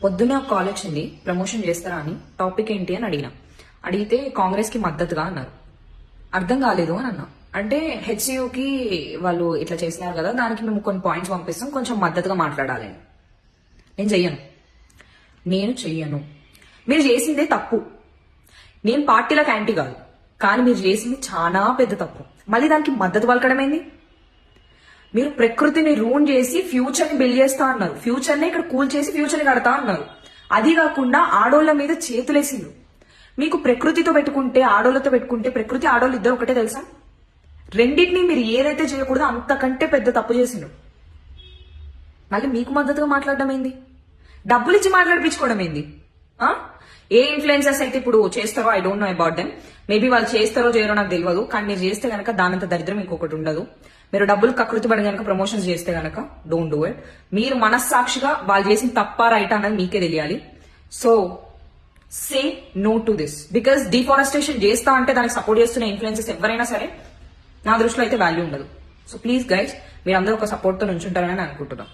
పొద్దునే ఒక కాల్ వచ్చింది, ప్రమోషన్ చేస్తారా అని. టాపిక్ ఏంటి అని అడిగితే కాంగ్రెస్ కి మద్దతుగా అన్నారు. అర్థం కాలేదు అని అన్నా. అంటే హెచ్సియుకి వాళ్ళు ఇట్లా చేసినారు కదా, దానికి మేము కొన్ని పాయింట్స్ పంపిస్తాం, కొంచెం మద్దతుగా మాట్లాడాలి. నేను చెయ్యను. మీరు చేసిందే తప్పు. నేను పార్టీలకు యాంటీ కాదు, కానీ మీరు చేసింది చాలా పెద్ద తప్పు. మళ్ళీ దానికి మద్దతు పలకడం ఏంది? మీరు ప్రకృతిని రూన్ చేసి ఫ్యూచర్ ని బిల్డ్ చేస్తా అన్నారు. ఫ్యూచర్ ని ఇక్కడ కూల్ చేసి ఫ్యూచర్ ని కడతా అన్నారు. అది కాకుండా ఆడోళ్ల మీద చేతులేసిండ్రు. మీకు ప్రకృతితో పెట్టుకుంటే, ఆడోళ్లతో పెట్టుకుంటే, ప్రకృతి ఆడోళ్ళు ఇద్దరు ఒకటే తెలుసా? రెండింటినీ మీరు ఏదైతే చేయకూడదో అంతకంటే పెద్ద తప్పు చేసిండ్రు. మళ్ళీ మీకు మద్దతుగా మాట్లాడడం ఏంది? డబ్బులు ఇచ్చి మాట్లాడిపించుకోవడం ఏంది? ఏ ఇన్ఫ్లుయెన్సర్స్ అయితే ఇప్పుడు చేస్తారో, I don't know about them. Maybe వాళ్ళు చేస్తారో చేయరో నాకు తెలియదు, కానీ మీరు చేస్తే గనక దానంత దరిద్రం ఇంకొకటి ఉండదు. మీరు డబ్బులు కకృతి పడి గనక ప్రమోషన్స్ చేస్తే గనక డోంట్ డూ ఇట్. మీరు మనస్సాక్షిగా వాళ్ళు చేసిన తప్పా రైట్ అన్నది మీకే తెలియాలి. So say no to this. Because deforestation చేస్తా అంటే దానికి సపోర్ట్ చేస్తున్న ఇన్ఫ్లుయెన్సెస్ ఎవరైనా సరే నా దృష్టిలో అయితే వాల్యూ ఉండదు. సో ప్లీజ్ గైస్, మీరు అందరూ ఒక సపోర్ట్ తో నుంచుంటారని అనుకుంటున్నాం.